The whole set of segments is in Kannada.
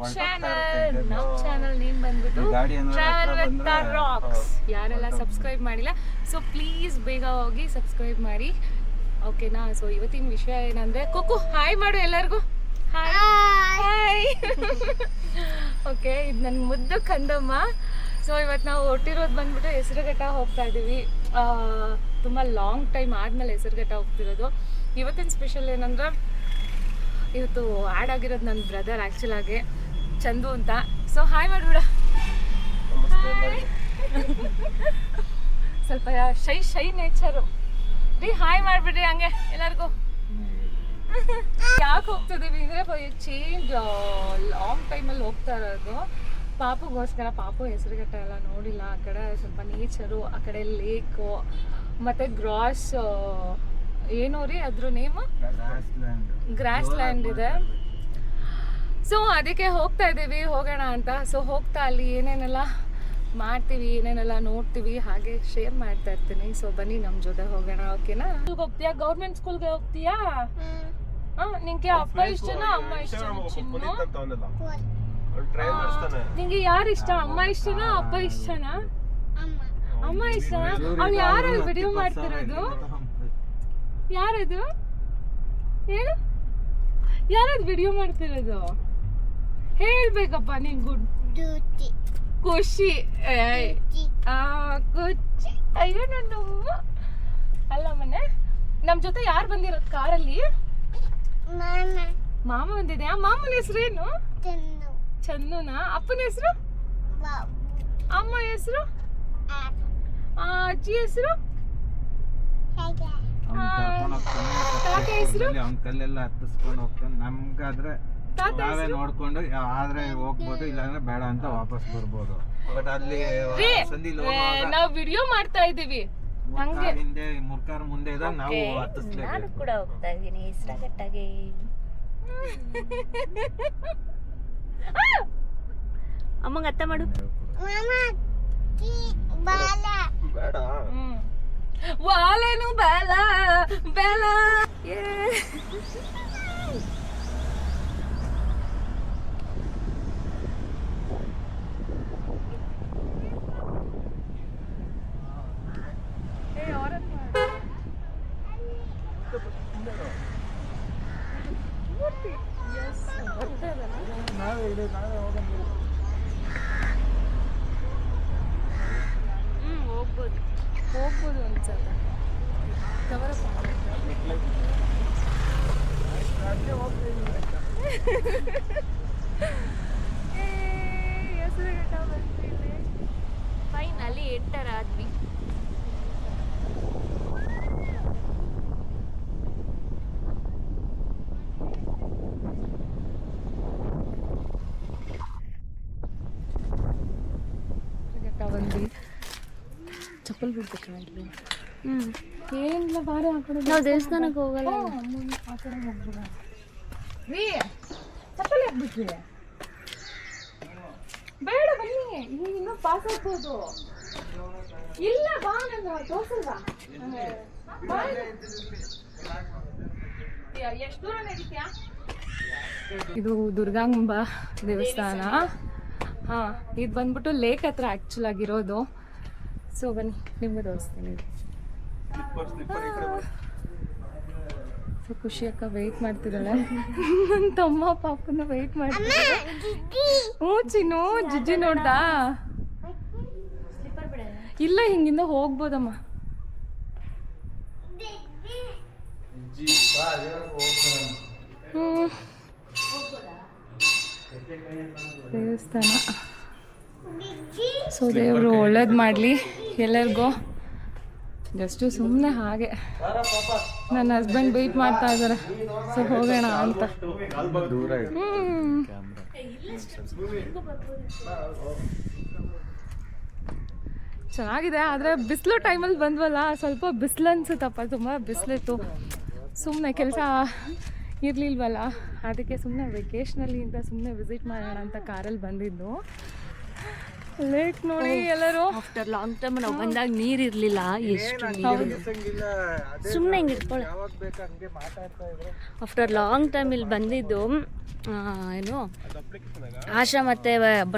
ಚಾನಲ್ ನೇಮ್ ಬಂದ್ಬಿಟ್ಟು ಟ್ರಾವೆಲ್ ವಿತ್ ದ ರಾಕ್ಸ್. ಯಾರೆಲ್ಲ ಸಬ್ಸ್ಕ್ರೈಬ್ ಮಾಡಿಲ್ಲ ಸೊ ಪ್ಲೀಸ್ ಬೇಗ ಹೋಗಿ ಸಬ್ಸ್ಕ್ರೈಬ್ ಮಾಡಿ, ಓಕೆನಾ? ಸೊ ಇವತ್ತಿನ ವಿಷಯ ಏನಂದ್ರೆ, ಕುಕ್ಕು ಹಾಯ್ ಮಾಡು ಎಲ್ಲರಿಗೂ. ಹಾಯ್. ಓಕೆ, ಇದು ನನ್ನ ಮುದ್ದು ಕಂದಮ್ಮ. ಸೊ ಇವತ್ತು ನಾವು ಹೊಟ್ಟಿರೋದು ಬಂದ್ಬಿಟ್ಟು ಹೆಸರುಘಟ್ಟ ಹೋಗ್ತಾ ಇದ್ದೀವಿ. ತುಂಬ ಲಾಂಗ್ ಟೈಮ್ ಆದಮೇಲೆ ಹೆಸರುಘಟ್ಟ ಹೋಗ್ತಿರೋದು. ಇವತ್ತಿನ ಸ್ಪೆಷಲ್ ಏನಂದ್ರೆ, ಇವತ್ತು ಆ್ಯಡ್ ಆಗಿರೋದು ನನ್ನ ಬ್ರದರ್ ಆ್ಯಕ್ಚುಲಾಗಿ ಚಂದು ಅಂತ. ಸೊ ಹಾಯ್ ಮಾಡಿಬಿಡ. ಸ್ವಲ್ಪ ಶೈ ನೇಚರು ರೀ. ಹಾಯ್ ಮಾಡಿಬಿಡ್ರಿ ಹಂಗೆ ಎಲ್ಲರಿಗೂ. ಯಾಕೆ ಹೋಗ್ತಿದ್ದೀವಿ ಅಂದರೆ, ಚೇಂಜ್ ಲಾಂಗ್ ಟೈಮಲ್ಲಿ ಹೋಗ್ತಾ ಇರೋದು ಪಾಪುಗೋಸ್ಕರ. ಪಾಪು ಹೆಸರುಘಟ್ಟ ಎಲ್ಲ ನೋಡಿಲ್ಲ. ಆ ಕಡೆ ಸ್ವಲ್ಪ ನೇಚರು, ಆ ಕಡೆ ಲೇಕು ಮತ್ತು ಗ್ರಾಸ್ ಏನೋ ರೀ ಅದ್ರ ನೇಮು, ಗ್ರಾಸ್ ಲ್ಯಾಂಡ್ ಇದೆ. ಸೊ ಅದಕ್ಕೆ ಹೋಗ್ತಾ ಇದ್ದೀವಿ, ಹೋಗೋಣ ಅಂತ. ಸೊ ಹೋಗ್ತಾ ಅಲ್ಲಿ ಏನೇನೆಲ್ಲ ಮಾಡ್ತೀವಿ, ಏನೇನೆಲ್ಲ ನೋಡ್ತೀವಿ, ಹಾಗೆ ಶೇರ್ ಮಾಡ್ತಾ ಇರ್ತೀನಿ. ಸೊ ಬನ್ನಿ ನಮ್ಮ ಜೊತೆ ಹೋಗೋಣ, ಓಕೆನಾ? ಹೋಗ್ತೀಯಾ? ಗೌರ್ಮೆಂಟ್ ಸ್ಕೂಲ್ಗೆ ಹೋಗ್ತೀಯಾ? ನಿಂಗೆ ಅಪ್ಪ ಇಷ್ಟನಾ ಅಮ್ಮ ಇಷ್ಟನಾ? ನಿಂಗೆ ಯಾರು ಇಷ್ಟ? ಅಮ್ಮ ಇಷ್ಟನಾ ಅಪ್ಪ ಇಷ್ಟನಾ? ಅಮ್ಮ ಇಷ್ಟನಾ? ಅವ್ನು ಯಾರು ವಿಡಿಯೋ ಮಾಡ್ತಿರೋದು? ಯಾರದು ಹೇಳು, ಯಾರದು ವಿಡಿಯೋ ಮಾಡ್ತಿರೋದು? ಹೇಳ್ಬೇಕಪ್ಪ ನೀನ್. ಖುಷಿ. ಖುಷಿ. ಅಯ್ಯೋ ನನ್ನ ಅಲ್ಲ ಮನೆ. ನಮ್ ಜೊತೆ ಯಾರು ಬಂದಿರೋದು ಕಾರಲ್ಲಿ? ಮಾಮ ಬಂದಿದ್ಯಾ? ಮಾಮನ ಹೆಸರೇನು? ಚಂದುನಾ? ಅಪ್ಪನ ಹೆಸರು? ಅಮ್ಮ ಹೆಸರು? ಅಜ್ಜಿ ಹೆಸರು? ತಾತ ಹೆಸರು? ಕಲ್ಲೆಲ್ಲ ಹತ್ತಿಸ್ಕೊಂಡು ಹೋಗ್ತಾನೆ. ನಮ್ಗಾದ್ರೆ ನಾವೇ ನೋಡ್ಕೊಂಡು ಆದ್ರೆ ಹೋಗ್ಬೋದು, ಇಲ್ಲಾಂದ್ರೆ ಬೇಡ ಅಂತ ವಾಪಸ್ ಬರ್ಬೋದು. ಬಟ್ ಅಲ್ಲಿ ನಾವು ವಿಡಿಯೋ ಮಾಡ್ತಾ ಇದೀವಿ. ಹಿಂದೆ ಮುರ್ಕಾರ್ ಮುಂದೆ ಇದೆ, ನಾವು ಹತ್ತಿಸ್ಲೇಬೇಕು. ನಾನು ಕೂಡ ಹೋಗ್ತಾ ಇದ್ದೀನಿ ಹೆಸರುಘಟ್ಟಗೆ. ಅಮ್ಮಂಗ ಅತ್ತ ಮಾಡು. ಬೇಡ ವಾಲೇನು ಬೇಲ ಬೇಲ. ಹೋಗ್ಬೋದು ಅನ್ಸತ್ತೆ. ಹೆಸರುಘಟ್ಟ ಬಂದಿಲ್ಲ. ಫೈನಲಿ ಎಂಟರ್ ಆದ್ವಿ. ಬಂದು ಚಪ್ಪಲ್ ಬಿಡ್ಬೇಕಾಗಿ ಏನಿಲ್ಲ, ಬಾರಿ ಆ ಕಡೆ ನಾವು ದೇವಸ್ಥಾನಕ್ಕೆ ಹೋಗಲ್ಲ. ಆ ಕಡೆ ಹೋಗ್ಬಿಡ ರೀ. ಚಪ್ಪಲ್ ಹಾಕ್ಬಿಟ್ರಿ? ಬೇಡ ಬನ್ನಿ, ಈಗ ಇನ್ನೂ ಪಾಸ್ ಆಗ್ಬೋದು. ಇಲ್ಲ ಬಾ, ನಂಗೆ ತೋರ್ಸಲ್ವಾ? ಎಷ್ಟು ದೂರ ನಡೀತ್ಯಾ? ಇದು ದುರ್ಗಾಂಬ ದೇವಸ್ಥಾನ. ಹಾಂ, ಇದು ಬಂದ್ಬಿಟ್ಟು ಲೇಕ್ ಹತ್ರ ಆ್ಯಕ್ಚುಲ್ ಆಗಿರೋದು. ಸೊ ಬನ್ನಿ ನಿಮ್ಗೆ ತೋರಿಸ್ತೀನಿ. ಸೊ ಖುಷಿ ಅಕ್ಕ ವೆಯ್ಟ್ ಮಾಡ್ತಿದ್ದಾಳೆ. ನನ್ನ ತಮ್ಮ ಪಾಪನ ವೆಯ್ಟ್ ಮಾಡ್ತಿದ್ದಾಳೆ. ಹ್ಞೂ ಚಿನ್ನು, ಜಿಜ್ಜಿ ನೋಡ್ದಾ? ಇಲ್ಲ, ಹಿಂಗಿಂದ ಹೋಗ್ಬೋದಮ್ಮ. ದೇವಸ್ಥಾನ. ಸೊ ದೇವರು ಒಳ್ಳೇದು ಮಾಡಲಿ ಎಲ್ಲರಿಗೂ. ಜಸ್ಟು ಸುಮ್ಮನೆ ಹಾಗೆ ನನ್ನ ಹಸ್ಬೆಂಡ್ ವೆಯ್ಟ್ ಮಾಡ್ತಾ ಇದ್ದಾರೆ. ಸೊ ಹೋಗೋಣ ಅಂತ. ಚೆನ್ನಾಗಿದೆ, ಆದರೆ ಬಿಸಿಲು ಟೈಮಲ್ಲಿ ಬಂದ್ವಲ್ಲ, ಸ್ವಲ್ಪ ಬಿಸಿಲು ಅನ್ಸುತ್ತಪ್ಪ. ತುಂಬ ಬಿಸಿಲಿತ್ತು. ಸುಮ್ಮನೆ ಕೆಲಸ ಇರಲಿಲ್ವಲ್ಲ, ಅದಕ್ಕೆ ಸುಮ್ಮನೆ ವೆಕೇಶ್ನಲ್ಲಿ ಅಂತ ಸುಮ್ಮನೆ ವಿಸಿಟ್ ಮಾಡೋಣ ಅಂತ ಕಾರಲ್ಲಿ ಬಂದಿದ್ದು. ಲೇಕ್ ನೋಡಿ ಎಲ್ಲರೂ. ಆಫ್ಟರ್ ಲಾಂಗ್ ಟೈಮ್ ನಾವು ಬಂದಾಗ ನೀರ್ ಇರ್ಲಿಲ್ಲ, ಎಷ್ಟು ಸುಮ್ಮನೆ ಹಿಂಗೆ ಇಟ್ಕೊಳ್ಳಿ. ಆಫ್ಟರ್ ಲಾಂಗ್ ಟೈಮ್ ಇಲ್ಲಿ ಬಂದಿದ್ದು ಏನು ಆಶಾ ಮತ್ತೆ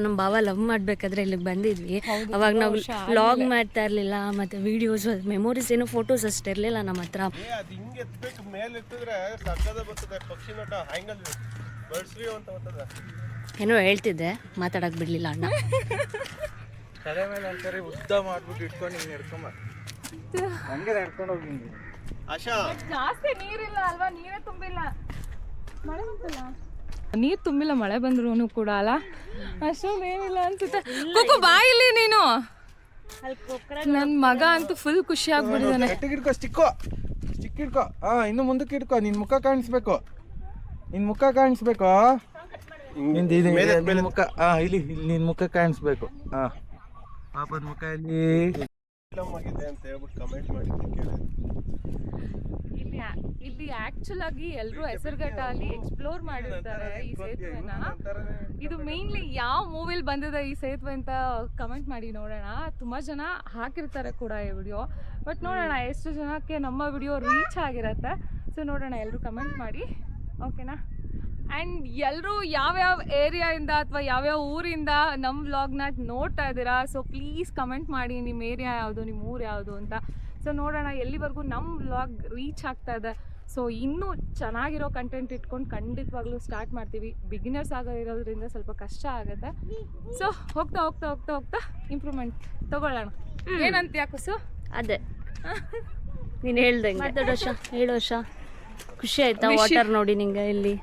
ನಮ್ಮ ಭಾವ ಲವ್ ಮಾಡ್ಬೇಕಾದ್ರೆ ಇಲ್ಲಿಗೆ ಬಂದಿದ್ವಿ. ಅವಾಗ ನಾವು ಲಾಗ್ ಮಾಡ್ತಾ ಇರ್ಲಿಲ್ಲ, ಮತ್ತೆ ವಿಡಿಯೋಸ್ ಮೆಮೊರೀಸ್ ಏನು ಫೋಟೋಸ್ ಅಷ್ಟು ಇರ್ಲಿಲ್ಲ ನಮ್ಮ ಹತ್ರ. ಏನೋ ಹೇಳ್ತಿದ್ದೆ, ಮಾತಾಡಕ್ ಬಿಡ್ಲಿಲ್ಲ ಅಣ್ಣ. ತಲೆ ಮೇಲೆ ಒಂದ್ಸರಿ ಉದ್ದ ಮಾಡ್ಬಿಟ್ಟು ಇಟ್ಕೊಂಡು ಹಿಂಗೆ ನಡ್ಕೊಂಬ, ಹಂಗೆ ನಡ್ಕೊಂಡು ಹೋಗಿ. ಆಶಾ ಜಾಸ್ತಿ ನೀರಿಲ್ಲ ಅಲ್ವಾ, ನೀರೇ ತುಂಬಿಲ್ಲ. ಮಳೆ ಬಂತಲ್ಲ, ನೀರ್ ತುಂಬಿಲ್ಲ ಮಳೆ ಬಂದ್ರು ಕೂಡ ಅಲ್ಲ, ಅಷ್ಟೊಂದು ಏನಿಲ್ಲ ಅನ್ಸುತ್ತೆ. ಕುಕ್ಕು ಬಾ ಇಲ್ಲಿ ನೀನು. ನನ್ ಮಗ ಅಂತೂ ಫುಲ್ ಖುಷಿ ಆಗ್ಬಿಟ್ಟಿದ್ದಾನೆ. ಹಿಡ್ಕೊ, ಸ್ಟಿಕ್ ಹಿಡ್ಕೊ. ಇನ್ನು ಮುಂದಕ್ಕೆ ಹಿಡ್ಕೊ, ನಿನ್ ಮುಖ ಕಾಣಿಸ್ಬೇಕು, ನಿನ್ ಮುಖ ಕಾಣಿಸ್ಬೇಕು. ನಿನ್ ಮುಖ ಇಲ್ಲಿ ನಿನ್ ಮುಖ ಕಾಣಿಸ್ಬೇಕು. ಪಾಪದ ಮುಖ ಇಲ್ಲಿ ಅಂತ ಹೇಳ್ಬಿಟ್ಟು ಕಮೆಂಟ್ ಮಾಡಿದ್ದೆ. ಇಲ್ಲಿ ಆಕ್ಚುಲ್ ಆಗಿ ಎಲ್ಲರೂ ಹೆಸರುಘಟ್ಟ ಅಲ್ಲಿ ಎಕ್ಸ್ಪ್ಲೋರ್ ಮಾಡಿರ್ತಾರೆ ಈ ಸೇತುವೆನ. ಇದು ಮೇನ್ಲಿ ಯಾವ ಮೂವಿಲಿ ಬಂದಿದೆ ಈ ಸೇತುವೆ ಅಂತ ಕಮೆಂಟ್ ಮಾಡಿ ನೋಡೋಣ. ತುಂಬಾ ಜನ ಹಾಕಿರ್ತಾರೆ ಕೂಡ ಈ ವಿಡಿಯೋ, ಬಟ್ ನೋಡೋಣ ಎಷ್ಟು ಜನಕ್ಕೆ ನಮ್ಮ ವಿಡಿಯೋ ರೀಚ್ ಆಗಿರತ್ತೆ. ಸೊ ನೋಡೋಣ, ಎಲ್ಲರೂ ಕಮೆಂಟ್ ಮಾಡಿ, ಓಕೆನಾ? ಆ್ಯಂಡ್ ಎಲ್ಲರೂ ಯಾವ್ಯಾವ ಏರಿಯಾಯಿಂದ ಅಥವಾ ಯಾವ್ಯಾವ ಊರಿಂದ ನಮ್ಮ ವ್ಲಾಗ್ನ ನೋಡ್ತಾ ಇದ್ದೀರಾ. ಸೊ ಪ್ಲೀಸ್ ಕಮೆಂಟ್ ಮಾಡಿ ನಿಮ್ಮ ಏರಿಯಾ ಯಾವುದು, ನಿಮ್ಮ ಊರು ಯಾವುದು ಅಂತ. ಸೊ ನೋಡೋಣ ಎಲ್ಲಿವರೆಗೂ ನಮ್ಮ ವ್ಲಾಗ್ ರೀಚ್ ಆಗ್ತಾ ಇದೆ. ಸೊ ಇನ್ನೂ ಚೆನ್ನಾಗಿರೋ ಕಂಟೆಂಟ್ ಇಟ್ಕೊಂಡು ಖಂಡಿತವಾಗ್ಲೂ ಸ್ಟಾರ್ಟ್ ಮಾಡ್ತೀವಿ. ಬಿಗಿನರ್ಸ್ ಆಗಿರೋದ್ರಿಂದ ಸ್ವಲ್ಪ ಕಷ್ಟ ಆಗುತ್ತೆ. ಸೊ ಹೋಗ್ತಾ ಹೋಗ್ತಾ ಹೋಗ್ತಾ ಹೋಗ್ತಾ ಇಂಪ್ರೂವ್ಮೆಂಟ್ ತಗೊಳ್ಳೋಣ. ಏನಂತ ಯಾಕುಸು? ಅದೇ ನೀನು ಹೇಳ್ದಂಗೆ. ಮಾತಾಡೋ ವರ್ಷ, ಹೇಳು ವರ್ಷ. ಖುಷಿ ಆಯ್ತಾ ವಾಟರ್ ನೋಡಿ ನಿಂಗೆ? ಇಲ್ಲಿ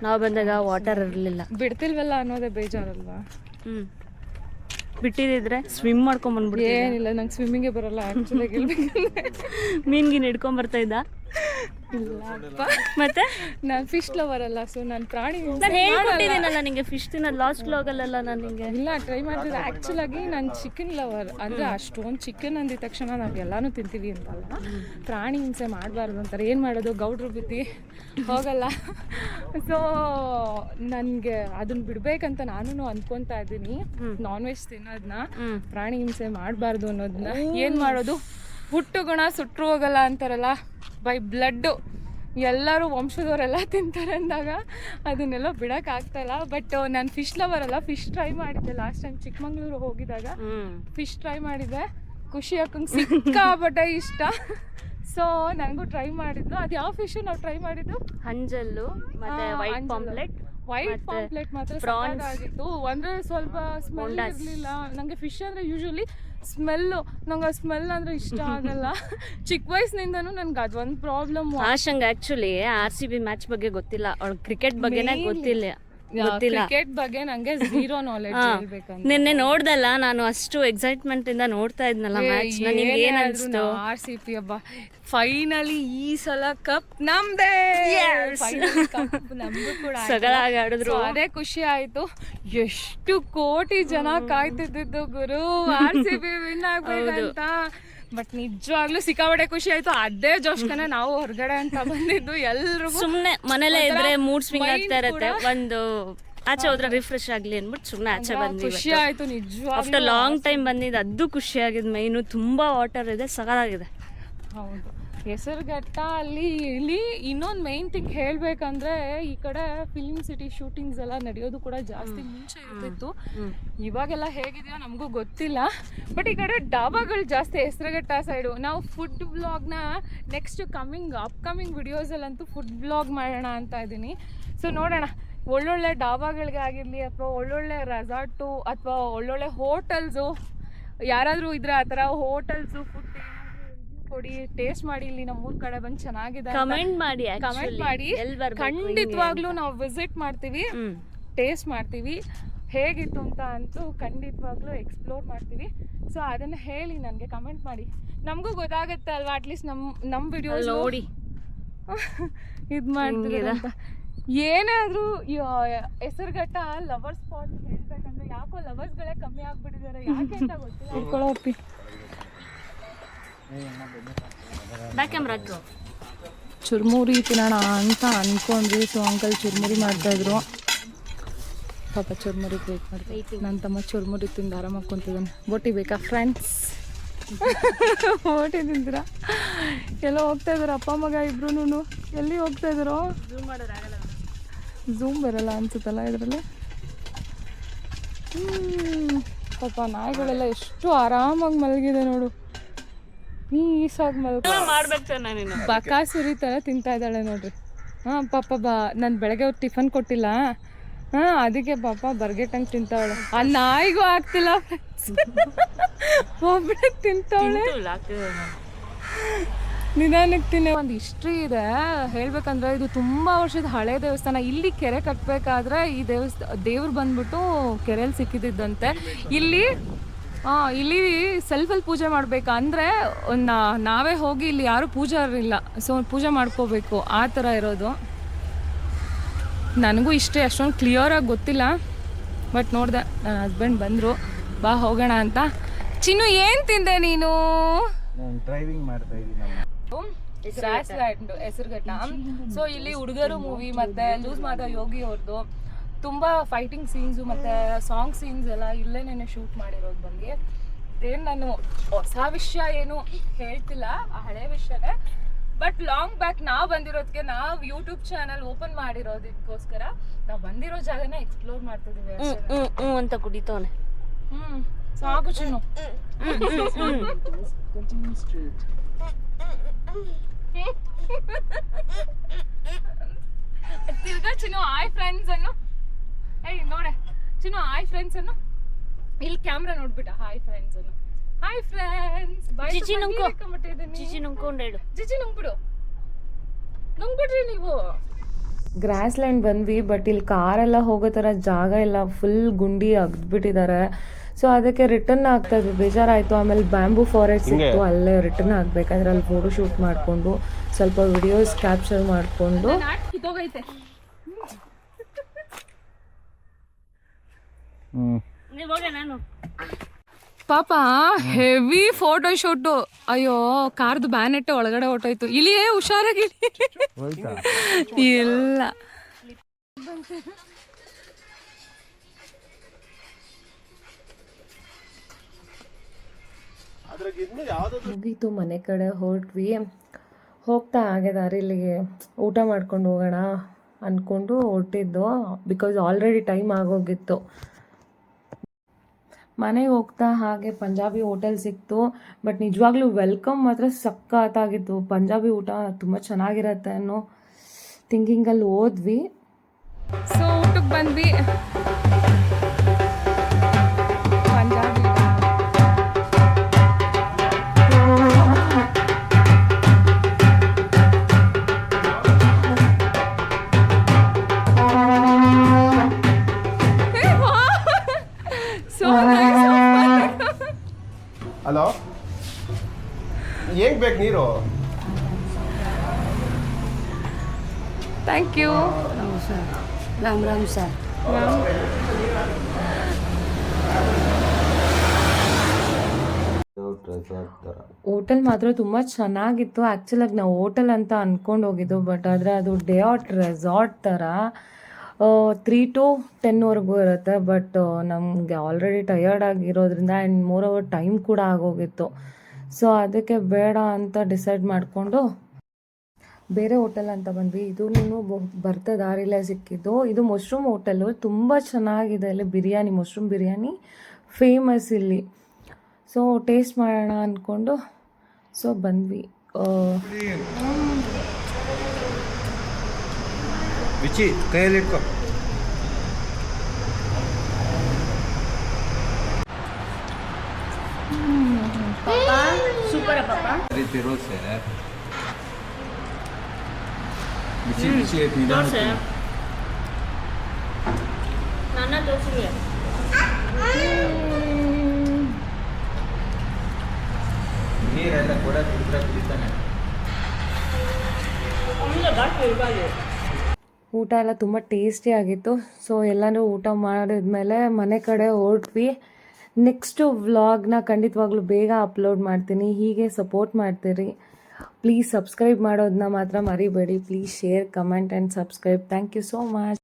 ನಾವು ಬಂದಾಗ ವಾಟರ್ ಇರಲಿಲ್ಲ. ಬಿಡ್ತಿಲ್ವಲ್ಲ ಅನ್ನೋದೇ ಬೇಜಾರಲ್ವಾ? ಬಿಟ್ಟಿದ್ರೆ ಸ್ವಿಮ್ ಮಾಡ್ಕೊಂಡ್ ಬಂದ್ಬಿಟ್ಟು. ಏನಿಲ್ಲ, ನಂಗೆ ಸ್ವಿಮ್ಮಿಂಗೇ ಬರಲ್ಲ ಆ್ಯಕ್ಚುಲಾಗಿ. ಮೀನ್ಗಿನ್ ಹಿಡ್ಕೊಂಡ್ ಬರ್ತಾ ಇದ್ದ? ಇಲ್ಲಪ್ಪ, ಮತ್ತೆ ನಾನು ಫಿಶ್ ಲವರ್ ಅಲ್ಲ. ಸೊ ನಾನು ಪ್ರಾಣಿ ನಾನು ಹೇಳ್ಕೊಟ್ಟಿದ್ದೀನಲ್ಲ ನಿಂಗೆ ಫಿಶ್ ತಿನ್ನ ಲಾಸ್ಟ್ ವ್ಲಾಗಲ್ಲೆಲ್ಲ ನಾನು ನಿಂಗೆ. ಇಲ್ಲ, ಟ್ರೈ ಮಾಡ್ತಿದ್ದೆ. ಆ್ಯಕ್ಚುಲಾಗಿ ನಾನು ಚಿಕನ್ ಲವರ್. ಅಂದರೆ ಅಷ್ಟೊಂದು ಚಿಕನ್ ಅಂದಿದ ತಕ್ಷಣ ನಾವು ಎಲ್ಲನೂ ತಿಂತೀವಿ ಅಂತಲ್ಲ, ಪ್ರಾಣಿ ಹಿಂಸೆ ಮಾಡಬಾರ್ದು ಅಂತಾರೆ. ಏನು ಮಾಡೋದು, ಗೌಡ್ರು ಬಿತ್ತಿ ಹೋಗಲ್ಲ. ಸೊ ನನಗೆ ಅದನ್ನ ಬಿಡ್ಬೇಕಂತ ನಾನು ಅನ್ಕೊತಾ ಇದ್ದೀನಿ. ನಾನ್ ವೆಜ್ ತಿನ್ನೋದನ್ನ, ಪ್ರಾಣಿ ಹಿಂಸೆ ಮಾಡಬಾರ್ದು ಅನ್ನೋದನ್ನ. ಏನು ಮಾಡೋದು, ಹುಟ್ಟು ಗುಣ ಸುಟ್ಟರು ಹೋಗಲ್ಲ ಅಂತಾರಲ್ಲ, ಬೈ ಬ್ಲಡ್ಡು ಎಲ್ಲರೂ ವಂಶದವರೆಲ್ಲ ತಿಂತಾರೆ ಅಂದಾಗ ಅದನ್ನೆಲ್ಲ ಬಿಡೋಕ್ಕಾಗ್ತಾಯಿಲ್ಲ. ಬಟ್ ನಾನು ಫಿಶ್ ಲವರ್ ಅಲ್ಲ, ಫಿಶ್ ಟ್ರೈ ಮಾಡಿದ್ದೆ ಲಾಸ್ಟ್ ಟೈಮ್ ಚಿಕ್ಕಮಂಗ್ಳೂರು ಹೋಗಿದಾಗ. ಫಿಶ್ ಟ್ರೈ ಮಾಡಿದ್ದೆ, ಖುಷಿ ಹಾಕಂಗೆ ಸಿಕ್ಕಾಪಟ್ಟೆ ಇಷ್ಟ. ಸೊ ನನಗೂ ಟ್ರೈ ಮಾಡಿದ್ದು. ಅದು ಯಾವ ಫಿಶ್ ನಾವು ಟ್ರೈ ಮಾಡಿದ್ದು? ಹಂಜಲ್ಲು ಮತ್ತೆ ವೈಟ್ ಪಾಂಪ್ಲೆಟ್. ವೈಟ್ ಪಾಂಪ್ಲೆಟ್ ಮಾತ್ರ ಪ್ರಾನ್ಸ್ ಆಗಿತ್ತು. ಅಂದರೆ ಸ್ವಲ್ಪ ಸ್ಮೆಲ್ ಇರಲಿಲ್ಲ ನನಗೆ. ಫಿಶ್ ಅಂದರೆ ಯೂಶ್ವಲಿ ಸ್ಮೆಲ್ಲು, ನಂಗೆ ಆ ಸ್ಮೆಲ್ ಅಂದರೆ ಇಷ್ಟ ಆಗಲ್ಲ. ಚಿಕ್ಕ ವಯಸ್ಸಿನಿಂದನೂ ನನಗೆ ಅದೊಂದು ಪ್ರಾಬ್ಲಮ್. ಆಶಂಗ್ ಆ್ಯಕ್ಚುಲಿ RCB ಮ್ಯಾಚ್ ಬಗ್ಗೆ ಗೊತ್ತಿಲ್ಲ, ಅವಳು ಕ್ರಿಕೆಟ್ ಬಗ್ಗೆನೇ ಗೊತ್ತಿಲ್ಲ. ಕ್ರಿಕೆಟ್ ಬಗ್ಗೆ ನಂಗೆ ಝೀರೋ ನಾಲೆಡ್ಜ್ ಹೇಳ್ಬೇಕಂತ. ನಿನ್ನೆ ನೋಡ್ದಲ್ಲ ನಾನು, ಅಷ್ಟು ಎಕ್ಸೈಟ್ಮೆಂಟ್ ಇಂದ ನೋಡ್ತಾ ಇದ್ನಲ್ಲ ಮ್ಯಾಚ್. ನನಗೆ ಏನ್ ಅನ್ಸ್ತು? RCB ಹಬ್ಬ ಫೈನಲಿ ಈ ಸಲ ಕಪ್ ನಮ್ದೇ. ನಮ್ದು ಕೂಡ ಸಗಲಾಗಿ ಆಡಿದ್ರು, ಅದೇ ಖುಷಿ ಆಯ್ತು. ಎಷ್ಟು ಕೋಟಿ ಜನ ಕಾಯ್ತಿದ್ದು ಗುರು RCB ವಿನ್ ಆಗ್ಬೇಕಂತ. ಬಟ್ ನಿಜವಾಗ್ಲೂ ಸಿಕ್ಕಾಪಟ್ಟೆ ಖುಷಿ ಆಯ್ತು. ಅದೇ ಜೋಶ್ಕನ ನಾವು ಹೊರಗಡೆ ಅಂತ ಬಂದಿದ್ದು. ಎಲ್ರಿಗೂ ಸುಮ್ನೆ ಮನೇಲೇ ಇದ್ರೆ ಮೂಡ್ ಸ್ವಿಂಗ್ ಆಗ್ತಾ ಇರತ್ತೆ, ಒಂದು ಆಚೆ ಹೋದ್ರೆ ರಿಫ್ರೆಶ್ ಆಗ್ಲಿ ಅನ್ಬಿಟ್ಟು ಸುಮ್ನೆ ಆಚೆ ಬಂದ್ವಿ. ಖುಷಿ ಆಯ್ತು ನಿಜವಾಗ್ಲೂ. ಆಫ್ಟರ್ ಲಾಂಗ್ ಟೈಮ್ ಬಂದಿದ್ದು, ಅದು ಖುಷಿ ಆಗಿದ್. ಮೈನು ತುಂಬಾ ವಾಟರ್ ಇದೆ, ಸಗಲಾಗಿದೆ. ಹೌದು, ಹೆಸರುಘಟ್ಟ ಅಲ್ಲಿ. ಇಲ್ಲಿ ಇನ್ನೊಂದು ಮೈನ್ ಥಿಂಗ್ ಹೇಳಬೇಕಂದ್ರೆ, ಈ ಕಡೆ ಫಿಲ್ಮ್ ಸಿಟಿ ಶೂಟಿಂಗ್ಸ್ ಎಲ್ಲ ನಡೆಯೋದು ಕೂಡ ಜಾಸ್ತಿ ಮುಂಚೆ ಇರ್ತಿತ್ತು. ಇವಾಗೆಲ್ಲ ಹೇಗಿದೆಯೋ ನಮಗೂ ಗೊತ್ತಿಲ್ಲ. ಬಟ್ ಈ ಕಡೆ ಡಾಬಾಗಳು ಜಾಸ್ತಿ ಹೆಸರುಘಟ್ಟ ಸೈಡು. ನಾವು ಫುಡ್ ಬ್ಲಾಗ್ನ ನೆಕ್ಸ್ಟ್ ಅಪ್ಕಮಿಂಗ್ ವಿಡಿಯೋಸಲ್ಲಂತೂ ಫುಡ್ ಬ್ಲಾಗ್ ಮಾಡೋಣ ಅಂತ ಇದ್ದೀನಿ. ಸೊ ನೋಡೋಣ, ಒಳ್ಳೊಳ್ಳೆ ಡಾಬಾಗಳಿಗೆ ಆಗಿರಲಿ ಅಥವಾ ಒಳ್ಳೊಳ್ಳೆ ರೆಸಾರ್ಟು ಅಥವಾ ಒಳ್ಳೊಳ್ಳೆ ಹೋಟೆಲ್ಸು ಯಾರಾದರೂ ಇದ್ರೆ ಆ ಥರ ಹೋಟೆಲ್ಸು ಫುಡ್ ಕೊಡಿ, ಟೇಸ್ಟ್ ಮಾಡಿ. ಇಲ್ಲಿ ನಮ್ಮೂರ್ ಕಡೆ ಬಂದು ಚೆನ್ನಾಗಿದೆ ಕಮೆಂಟ್ ಮಾಡಿ. ಖಂಡಿತವಾಗ್ಲೂ ನಾವು ವಿಸಿಟ್ ಮಾಡ್ತೀವಿ, ಟೇಸ್ಟ್ ಮಾಡ್ತೀವಿ. ಹೇಗಿತ್ತು ಅಂತ ಅಂತೂ ಖಂಡಿತವಾಗ್ಲೂ ಎಕ್ಸ್ಪ್ಲೋರ್ ಮಾಡ್ತೀವಿ. ಸೊ ಅದನ್ನ ಹೇಳಿ ನನಗೆ ಕಮೆಂಟ್ ಮಾಡಿ, ನಮಗೂ ಗೊತ್ತಾಗುತ್ತೆ ಅಲ್ವಾ. ಅಟ್ಲೀಸ್ಟ್ ನಮ್ಮ ವಿಡಿಯೋಸ್ ನೋಡಿ ಇದು ಮಾಡ್ತೀರ ಅಂತ. ಏನಾದರೂ ಹೆಸರುಘಟ್ಟ ಲವರ್ ಸ್ಪಾಟ್ ಹೇಳ್ಬೇಕಂದ್ರೆ ಯಾಕೋ ಲವರ್ಸ್ಗಳೇ ಕಮ್ಮಿ ಆಗ್ಬಿಟ್ಟಿದ್ದಾರೆ, ಯಾಕೆ ಅಂತ ಗೊತ್ತಿಲ್ಲ. ಚುರ್ಮುರಿ ತಿನ್ನೋಣ ಅಂತ ಅನ್ಕೊಂಡ್ವಿ. ಸೊ ಅಂಕಲ್ ಚುರ್ಮುರಿ ಮಾಡ್ತಾಯಿದ್ರು. ಪಾಪ ಚುರ್ಮುರಿಗೆ ವೇಟ್ ಮಾಡ್ತೀವಿ. ನನ್ನ ತಮ್ಮ ಚುರ್ಮುರಿ ತಿಂದು ಆರಾಮಾಗಿ ಕುಂತಿದ್ದಾನೆ. ಬೋಟಿ ಬೇಕಾ ಫ್ರೆಂಡ್ಸ್? ಬೋಟಿ ತಿಂತೀರಾ? ಎಲ್ಲ ಹೋಗ್ತಾ ಇದಾರೆ ಅಪ್ಪ ಮಗ ಇಬ್ರು. ಎಲ್ಲಿ ಹೋಗ್ತಾ ಇದ್ದಾರೋ? ಝೂಮ್ ಬರಲ್ಲ ಅನ್ಸುತ್ತಲ್ಲ ಇದರಲ್ಲಿ. ಪಾಪ ನಾಯಿಗಳೆಲ್ಲ ಎಷ್ಟು ಆರಾಮಾಗಿ ಮಲಗಿದೆ ನೋಡು. ಪೀಸಾಗಿ ಬಕಾಸುರಿ ಥರ ತಿಂತಾ ಇದ್ದಾಳೆ ನೋಡ್ರಿ. ಹಾಂ ಪಾಪ ನಾನು ಬೆಳಗ್ಗೆ ಅವ್ರು ಟಿಫನ್ ಕೊಟ್ಟಿಲ್ಲ. ಹಾಂ ಅದಕ್ಕೆ ಪಾಪ ಬರ್ಗೆಟಂಗೆ ತಿಂತಾವಳೆ. ಆ ನಾಯಿಗೂ ಆಗ್ತಿಲ್ಲ ಒಬ್ಬಳೆ ತಿಂತಾವಳೆ. ನಿಧಾನಕ್ಕೆ ತಿನ್ನೆ. ಒಂದು ಹಿಸ್ಟ್ರಿ ಇದೆ ಹೇಳ್ಬೇಕಂದ್ರೆ, ಇದು ತುಂಬ ವರ್ಷದ ಹಳೆ ದೇವಸ್ಥಾನ. ಇಲ್ಲಿ ಕೆರೆ ಕಟ್ಟಬೇಕಾದ್ರೆ ಈ ದೇವ್ರು ಬಂದ್ಬಿಟ್ಟು ಕೆರೆಯಲ್ಲಿ ಸಿಕ್ಕಿದ್ದಂತೆ. ಇಲ್ಲಿ ಸೆಲ್ಫಲ್ಲಿ ಪೂಜೆ ಮಾಡಬೇಕಂದ್ರೆ ನಾವೇ ಹೋಗಿ, ಇಲ್ಲಿ ಯಾರೂ ಪೂಜಾರಿಲ್ಲ, ಸೊ ಪೂಜೆ ಮಾಡ್ಕೋಬೇಕು, ಆ ಥರ ಇರೋದು. ನನಗೂ ಇಷ್ಟೇ, ಅಷ್ಟೊಂದು ಕ್ಲಿಯರಾಗಿ ಗೊತ್ತಿಲ್ಲ. ಬಟ್ ನೋಡಿದೆ, ನನ್ನ ಹಸ್ಬೆಂಡ್ ಬಂದರು, ಬಾ ಹೋಗೋಣ ಅಂತ. ಚಿನ್ನು ಏನು ತಿಂದೆ ನೀನು? ಡ್ರೈವಿಂಗ್ ಮಾಡ್ತಾ ಇದ್ದೀನಿ. ಹೆಸರುಘಟ್ಟ. ಸೊ ಇಲ್ಲಿ ಹುಡುಗರು ಮೂವಿ ಮತ್ತೆ ಲೂಸ್ ಮಾದ ಯೋಗಿ ಅವ್ರದ್ದು ತುಂಬ ಫೈಟಿಂಗ್ ಸೀನ್ಸು ಮತ್ತು ಸಾಂಗ್ ಸೀನ್ಸ್ ಎಲ್ಲ ಇಲ್ಲೇನೇ ಶೂಟ್ ಮಾಡಿರೋದು ಬಂದು. ಏನು ನಾನು ಹೊಸ ವಿಷಯ ಏನು ಹೇಳ್ತಿಲ್ಲ, ಆ ಹಳೆ ವಿಷಯನೇ. ಬಟ್ ಲಾಂಗ್ ಬ್ಯಾಕ್ ನಾವು ಬಂದಿರೋದಕ್ಕೆ, ನಾವು ಯೂಟ್ಯೂಬ್ ಚಾನಲ್ ಓಪನ್ ಮಾಡಿರೋದಕ್ಕೋಸ್ಕರ ನಾವು ಬಂದಿರೋ ಜಾಗನ ಎಕ್ಸ್ಪ್ಲೋರ್ ಮಾಡ್ತಿದ್ದೀವಿ ಅಂತ ಕುಡಿತವನೆ. ಸಾಕು ಚಿನ್ನು. ತಿರ್ಗಾ ಚಿನ್ನು ಹಾಯ್ ಫ್ರೆಂಡ್ಸ್ ಅನ್ನು. ಏಯ್ ನೋಡೆ ಚಿನ್ನು, ಹಾಯ್ ಫ್ರೆಂಡ್ಸ್ ಅನ್ನು. ಇಲ್ಲಿ ಕ್ಯಾಮ್ರಾ ನೋಡ್ಬಿಟ್ಟ. ಹಾಯ್ ಫ್ರೆಂಡ್ಸ್ ಅನ್ನು. Hi friends. ಜಿಜಿ ನುಂಗ್ಕೊಂಡು ಹೇಳು. ಜಿಜಿ ನುಂಗ್ಬಿಡು, ನುಂಗ್ಬಿಡ್ರಿ ನೀವು. ಗ್ರಾಸ್ ಲ್ಯಾಂಡ್ ಬಂದ್ವಿ, ಬಟ್ ಇಲ್ಲಿ ಕಾರೆಲ್ಲ ಹೋಗೋ ಥರ ಜಾಗ ಇಲ್ಲ, ಫುಲ್ ಗುಂಡಿ ಅಗ್ದ್ಬಿಟ್ಟಿದ್ದಾರೆ. ಸೊ ಅದಕ್ಕೆ ರಿಟರ್ನ್ ಆಗ್ತಾ ಇದ್ವಿ, ಬೇಜಾರಾಯಿತು. ಆಮೇಲೆ ಬ್ಯಾಂಬೂ ಫಾರೆಸ್ಟ್ ಸಿಕ್ತು, ಅಲ್ಲೇ ರಿಟರ್ನ್ ಆಗಬೇಕಾದ್ರೆ ಅಲ್ಲಿ ಫೋಟೋ ಶೂಟ್ ಮಾಡಿಕೊಂಡು ಸ್ವಲ್ಪ ವಿಡಿಯೋಸ್ ಕ್ಯಾಪ್ಚರ್ ಮಾಡಿಕೊಂಡು ಪಾಪ ಹೆವಿ ಫೋಟೋ ಶೂಟು. ಅಯ್ಯೋ ಕಾರ್ದು ಬ್ಯಾನೆಟ್ ಒಳಗಡೆ ಹೊಟ್ಟೋಯ್ತು. ಇಲ್ಲಿಯೇ ಹುಷಾರಾಗಿ ಇಲ್ಲ. ಮುಗೀತು, ಮನೆ ಕಡೆ ಹೊರಟ್ವಿ. ಹೋಗ್ತಾ ಹಾಗೆ ದಾರಿಲಿಗೆ ಊಟ ಮಾಡ್ಕೊಂಡು ಹೋಗೋಣ ಅಂದ್ಕೊಂಡು ಹೊರಟಿದ್ದು, ಬಿಕಾಸ್ ಆಲ್ರೆಡಿ ಟೈಮ್ ಆಗೋಗಿತ್ತು. ಮನೆಗೆ ಹೋಗ್ತಾ ಹಾಗೆ ಪಂಜಾಬಿ ಹೋಟೆಲ್ ಸಿಕ್ತು. ಬಟ್ ನಿಜವಾಗ್ಲೂ ವೆಲ್ಕಮ್ ಮಾತ್ರ ಸಖತ್ತಾಗಿತ್ತು. ಪಂಜಾಬಿ ಊಟ ತುಂಬ ಚೆನ್ನಾಗಿರತ್ತೆ ಅನ್ನೋ ಥಿಂಕಿಂಗಲ್ಲಿ ಹೋದ್ವಿ. ಸೊ ಊಟಕ್ಕೆ ಬಂದ್ವಿ. ಪಂಜಾಬಿ ಹಲೋ, ಹೇಗೆ ಬೇಕು ನೀರು? Thank you. Ram Ram sir. Hotel ಮಾತ್ರ ತುಂಬ ಚೆನ್ನಾಗಿತ್ತು. ಆ್ಯಕ್ಚುಲಾಗಿ ನಾವು ಹೋಟೆಲ್ ಅಂತ ಅಂದ್ಕೊಂಡು ಹೋಗಿದ್ದು, ಬಟ್ ಆದರೆ ಅದು ಡೇ ಔಟ್ ರೆಸಾರ್ಟ್ ಥರ 3 to 10ವರೆಗೂ ಇರುತ್ತೆ. ಬಟ್ ನಮಗೆ ಆಲ್ರೆಡಿ ಟಯರ್ಡ್ ಆಗಿರೋದ್ರಿಂದ ಆ್ಯಂಡ್ ಮೋರ್ ಓವರ್ ಟೈಮ್ ಕೂಡ ಆಗೋಗಿತ್ತು. ಸೊ ಅದಕ್ಕೆ ಬೇಡ ಅಂತ ಡಿಸೈಡ್ ಮಾಡಿಕೊಂಡು ಬೇರೆ ಹೋಟೆಲ್ ಅಂತ ಬಂದ್ವಿ. ಇದು ಬರ್ತಾ ದಾರಿಲೇ ಸಿಕ್ಕಿದ್ದು. ಇದು ಮಶ್ರೂಮ್ ಹೋಟೆಲು, ತುಂಬ ಚೆನ್ನಾಗಿದೆ. ಇಲ್ಲಿ ಬಿರಿಯಾನಿ, ಮಶ್ರೂಮ್ ಬಿರಿಯಾನಿ ಫೇಮಸ್ ಇಲ್ಲಿ. ಸೊ ಟೇಸ್ಟ್ ಮಾಡೋಣ ಅಂದ್ಕೊಂಡು ಸೊ ಬಂದ್ವಿ. ಬಿಚ್ಚಿ ಕೈಯಲ್ಲಿ ಇಟ್ಕೊ. ಸೂಪರ್ ಪಾಪ. ರೀತಿ ರೋಸೆ ಬಿಸಿ ಬಿಸಿ ಐತಿ. ನನ್ನ ದೋಸೆ ನೀರೆಲ್ಲ ಕೂಡ ಕುಡಿತಾನೆ. ಊಟ ಎಲ್ಲ ತುಂಬ ಟೇಸ್ಟಿಯಾಗಿತ್ತು. ಸೊ ಎಲ್ಲನೂ ಊಟ ಮಾಡಿದ್ಮೇಲೆ ಮನೆ ಕಡೆ ಹೊರಟ್ವಿ. ನೆಕ್ಸ್ಟು ವ್ಲಾಗ್ನ ಖಂಡಿತವಾಗ್ಲೂ ಬೇಗ ಅಪ್ಲೋಡ್ ಮಾಡ್ತೀನಿ. ಹೀಗೆ ಸಪೋರ್ಟ್ ಮಾಡ್ತೀರಿ. ಪ್ಲೀಸ್ ಸಬ್ಸ್ಕ್ರೈಬ್ ಮಾಡೋದನ್ನ ಮಾತ್ರ ಮರಿಬೇಡಿ. Please share, comment and subscribe. Thank you so much.